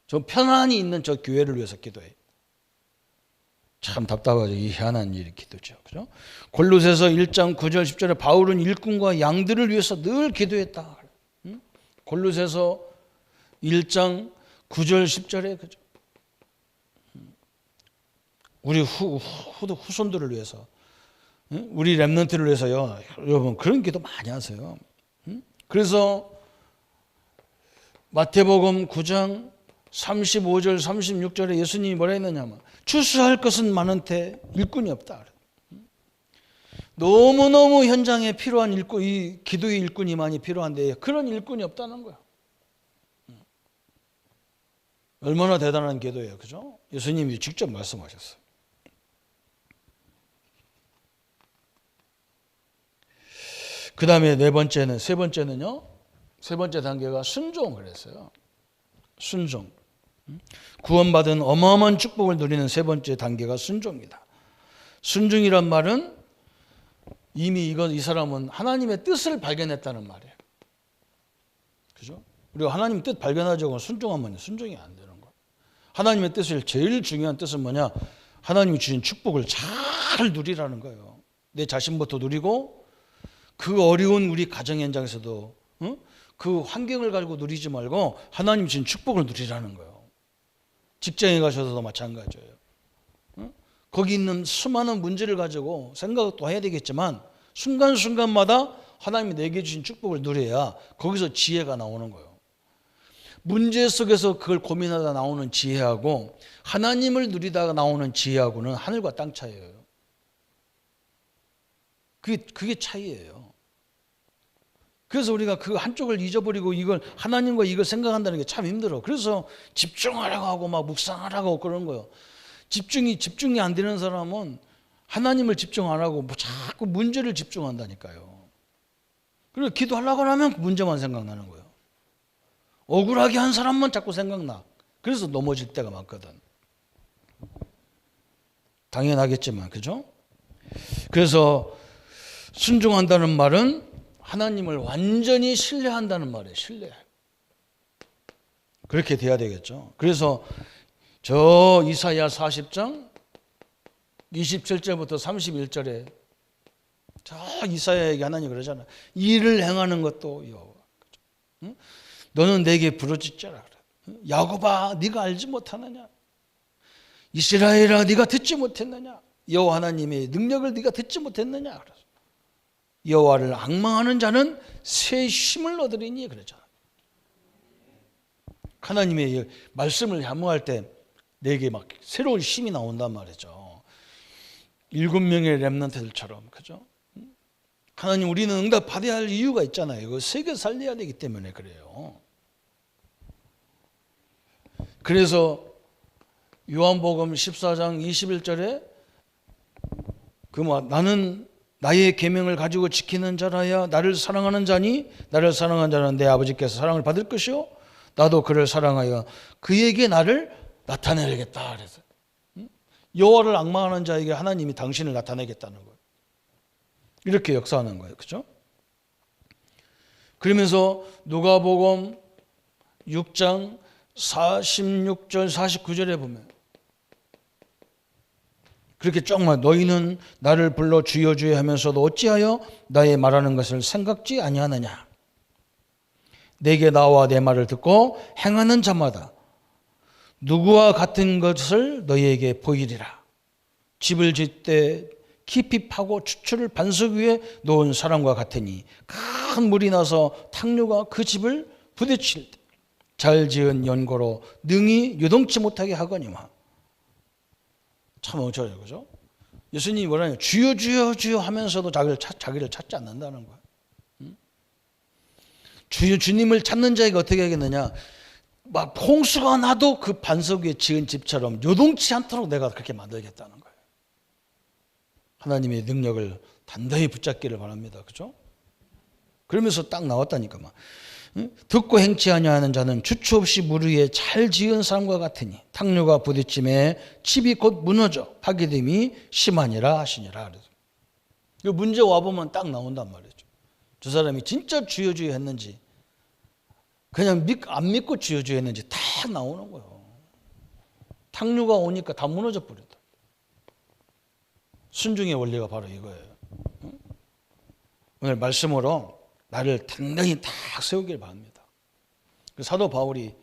저 편안히 있는 저 교회를 위해서 기도해. 참 답답하죠. 이 희한한 일이 기도죠. 그죠? 골로새서 1장 9절 10절에 바울은 일꾼과 양들을 위해서 늘 기도했다. 골로새서 1장 9절 10절에 그죠? 우리 후손들을 위해서, 우리 렘넌트를 위해서요. 여러분 그런 기도 많이 하세요. 그래서 마태복음 9장 35절 36절에 예수님이 뭐라 했느냐면 추수할 것은 많은데 일꾼이 없다. 너무너무 현장에 필요한 일꾼, 이 기도의 일꾼이 많이 필요한데 그런 일꾼이 없다는 거야. 얼마나 대단한 기도예요, 그죠? 예수님이 직접 말씀하셨어요. 그 다음에 세 번째는요. 세 번째 단계가 순종을 했어요. 순종. 구원받은 어마어마한 축복을 누리는 세 번째 단계가 순종이다. 순종이란 말은 이미 이 사람은 하나님의 뜻을 발견했다는 말이에요. 그죠? 우리가 하나님 뜻 발견하자고 순종하면 순종이 안 되는 거예요. 하나님의 뜻을 제일 중요한 뜻은 뭐냐? 하나님이 주신 축복을 잘 누리라는 거예요. 내 자신부터 누리고 그 어려운 우리 가정 현장에서도 그 환경을 가지고 누리지 말고 하나님 주신 축복을 누리라는 거예요. 직장에 가셔서도 마찬가지예요. 거기 있는 수많은 문제를 가지고 생각도 해야 되겠지만 순간순간마다 하나님이 내게 주신 축복을 누려야 거기서 지혜가 나오는 거예요. 문제 속에서 그걸 고민하다 나오는 지혜하고 하나님을 누리다가 나오는 지혜하고는 하늘과 땅 차이예요. 그게 차이예요. 그래서 우리가 그 한쪽을 잊어버리고 이걸 하나님과 이걸 생각한다는 게 참 힘들어. 그래서 집중하라고 하고 막 묵상하라고 그러는 거예요. 집중이 안 되는 사람은 하나님을 집중 안 하고 뭐 자꾸 문제를 집중한다니까요. 그리고 기도하려고 하면 그 문제만 생각나는 거예요. 억울하게 한 사람만 자꾸 생각나. 그래서 넘어질 때가 많거든. 당연하겠지만, 그죠? 그래서 순종한다는 말은 하나님을 완전히 신뢰한다는 말이에요. 신뢰. 그렇게 돼야 되겠죠. 그래서 저 이사야 40장 27절부터 31절에 저 이사야에게 하나님 그러잖아요. 일을 행하는 것도 여호와. 응? 너는 내게 부르짖자라 그래. 야곱아, 네가 알지 못하느냐? 이스라엘아, 네가 듣지 못했느냐? 여호와 하나님의 능력을 네가 듣지 못했느냐? 그래서 여호와를 앙망하는 자는 새 힘을 얻으리니 그러잖아. 하나님의 말씀을 향무할 때 내게 막 새로운 힘이 나온단 말이죠. 7명의 렘넌트들처럼, 그죠? 하나님, 우리는 응답 받아야 할 이유가 있잖아요. 이거 새겨 살려야 되기 때문에 그래요. 그래서 요한복음 14장 21절에 나는 나의 계명을 가지고 지키는 자라야 나를 사랑하는 자니 나를 사랑하는 자는 내 아버지께서 사랑을 받을 것이요 나도 그를 사랑하여 그에게 나를 나타내겠다. 그래서 여호와를 앙망하는 자에게 하나님이 당신을 나타내겠다는 거예요. 이렇게 역사하는 거예요. 그렇죠? 그러면서 누가복음 6장 46절 49절에 보면 그렇게 조금만 너희는 나를 불러 주여 주여 하면서도 어찌하여 나의 말하는 것을 생각지 아니하느냐. 내게 나와 내 말을 듣고 행하는 자마다 누구와 같은 것을 너희에게 보이리라. 집을 짓되 깊이 파고 추출을 반석 위에 놓은 사람과 같으니 큰 물이 나서 탕류가 그 집을 부딪힐 때 잘 지은 연고로 능히 요동치 못하게 하거니와. 참 어쩌죠, 그죠? 예수님이 뭐라냐? 주여 주여 주여 하면서도 자기를 찾지 않는다는 거야. 주님을 찾는 자에게 어떻게 하겠느냐? 막 홍수가 나도 그 반석 위에 지은 집처럼 요동치 않도록 내가 그렇게 만들겠다는 거예요. 하나님의 능력을 단단히 붙잡기를 바랍니다. 그죠? 그러면서 딱 나왔다니까 막. 듣고 행치 아니하는 자는 주체 없이 물 위에 잘 지은 사람과 같으니 탕류가 부딪힘에 집이 곧 무너져 파괴됨이 심하니라 하시니라. 그 문제 와보면 딱 나온단 말이죠. 저 사람이 진짜 주여 주여 했는지 그냥 안 믿고 주여 주여 했는지 다 나오는 거예요. 탕류가 오니까 다 무너져 버렸다. 순종의 원리가 바로 이거예요. 오늘 말씀으로 나를 단단히 딱 세우길 바랍니다. 사도 바울이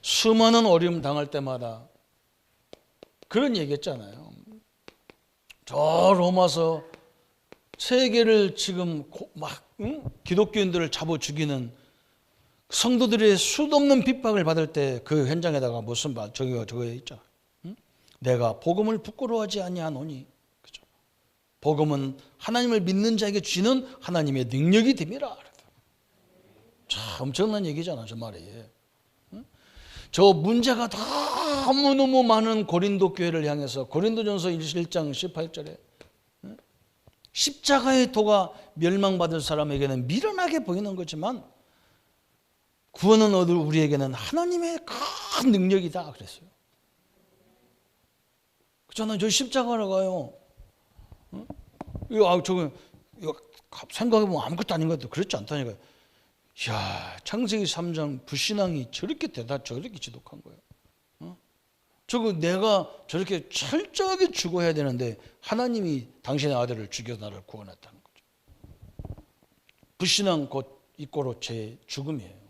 수많은 어려움 당할 때마다 그런 얘기했잖아요. 저 로마서 세계를 지금 막 기독교인들을 잡아 죽이는 성도들의 수없는 핍박을 받을 때 그 현장에다가 무슨 말 저거 있죠. 내가 복음을 부끄러워하지 아니하노니. 그죠? 복음은 하나님을 믿는 자에게 주시는 하나님의 능력이 됨이라. 참 엄청난 얘기잖아, 저 말이. 저 문제가 너무너무 많은 고린도 교회를 향해서 고린도전서 1장 18절에 십자가의 도가 멸망받을 사람에게는 미련하게 보이는 거지만 구원은 얻을 우리에게는 하나님의 큰 능력이다 그랬어요. 저는 저 십자가로 가요. 이거 생각해보면 아무것도 아닌 것 같아요. 그렇지 않다니까요. 이야, 창세기 3장 불신앙이 저렇게 저렇게 지독한 거예요. 저거 내가 저렇게 철저하게 죽어야 되는데 하나님이 당신의 아들을 죽여서 나를 구원했다는 거죠. 불신앙 곧 이꼬로 제 죽음이에요.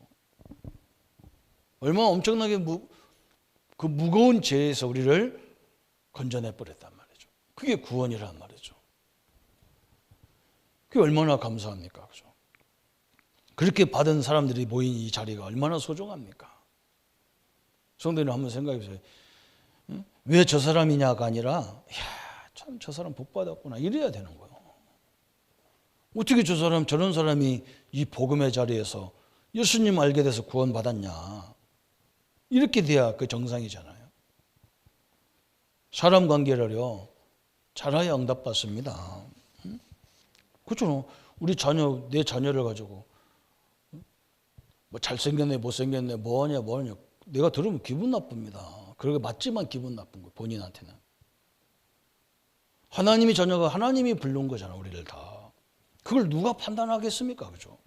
얼마나 엄청나게 그 무거운 죄에서 우리를 건져내 버렸단 말이죠. 그게 구원이란 말이죠. 그게 얼마나 감사합니까? 그죠? 그렇게 받은 사람들이 모인 이 자리가 얼마나 소중합니까? 성도님 한번 생각해 보세요. 왜 저 사람이냐가 아니라 참 저 사람 복 받았구나 이래야 되는 거예요. 어떻게 저런 사람이 이 복음의 자리에서 예수님 알게 돼서 구원받았냐. 이렇게 돼야 그 정상이잖아요. 사람 관계를요 잘해야 응답받습니다. 그렇죠. 우리 자녀, 내 자녀를 가지고 뭐 잘생겼네, 못생겼네, 뭐하냐. 내가 들으면 기분 나쁩니다. 그러게 맞지만 기분 나쁜 거예요, 본인한테는. 하나님이 자녀가 하나님이 부른 거잖아, 우리를 다. 그걸 누가 판단하겠습니까? 그죠?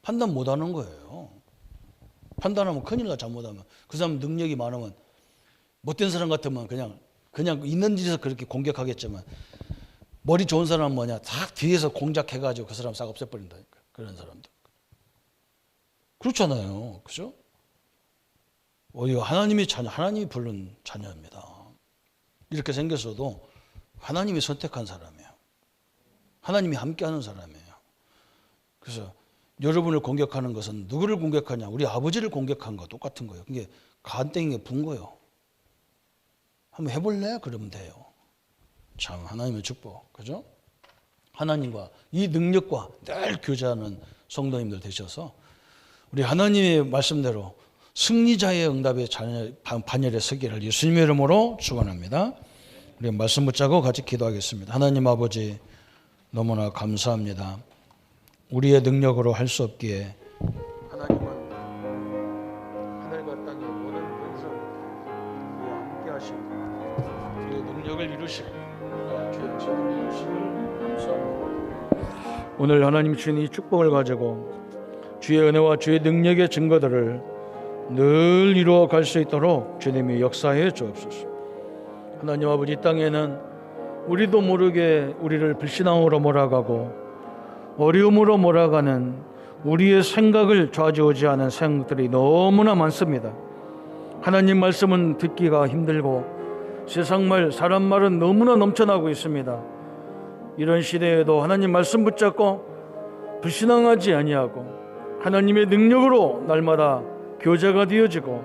판단 못 하는 거예요. 판단하면 큰일 나, 잘못하면. 그 사람 능력이 많으면, 못된 사람 같으면 그냥 있는 짓에서 그렇게 공격하겠지만, 머리 좋은 사람은 뭐냐, 다 뒤에서 공작해가지고 그 사람 싹 없애버린다니까. 그런 사람들. 그렇잖아요. 그죠? 이거 하나님의 자녀, 하나님이 부른 자녀입니다. 이렇게 생겼어도 하나님이 선택한 사람이에요. 하나님이 함께하는 사람이에요. 그래서 여러분을 공격하는 것은 누구를 공격하냐? 우리 아버지를 공격한 거 똑같은 거예요. 이게 간땡이에 분 거예요. 한번 해볼래? 그러면 돼요. 참 하나님의 축복, 그죠? 하나님과 이 능력과 늘 교제하는 성도님들 되셔서 우리 하나님의 말씀대로 승리자의 응답의 반열에 서기를 예수님의 이름으로 축원합니다. 우리 말씀 붙잡고 같이 기도하겠습니다. 하나님 아버지 너무나 감사합니다. 우리의 능력으로 할 수 없기에 하나님은 하늘과 땅의 모든 권세 우리와 함께 하시고 주의 능력을 이루시고 주의 책임을 이루심을 감사합니다. 오늘 하나님 주신 이 축복을 가지고 주의 은혜와 주의 능력의 증거들을 늘 이루어 갈 수 있도록 주님이 역사해 주옵소서. 하나님 아버지, 이 땅에는 우리도 모르게 우리를 불신앙으로 몰아가고 어려움으로 몰아가는 우리의 생각을 좌지우지하는 생각들이 너무나 많습니다. 하나님 말씀은 듣기가 힘들고 세상 말, 사람 말은 너무나 넘쳐나고 있습니다. 이런 시대에도 하나님 말씀 붙잡고 불신앙하지 아니하고 하나님의 능력으로 날마다 교제가 되어지고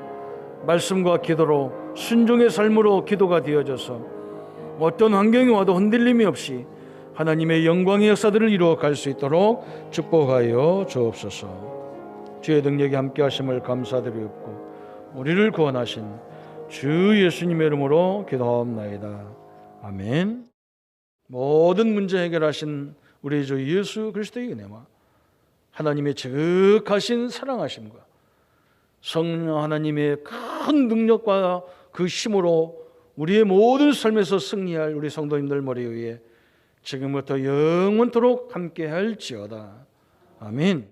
말씀과 기도로 순종의 삶으로 기도가 되어져서 어떤 환경이 와도 흔들림이 없이 하나님의 영광의 역사들을 이루어 갈 수 있도록 축복하여 주옵소서. 주의 능력이 함께 하심을 감사드리옵고 우리를 구원하신 주 예수님의 이름으로 기도하옵나이다. 아멘. 모든 문제 해결하신 우리 주 예수 그리스도의 은혜와 하나님의 지극하신 사랑하심과 성령 하나님의 큰 능력과 그 힘으로 우리의 모든 삶에서 승리할 우리 성도님들 머리 위에 지금부터 영원토록 함께할지어다. 아멘.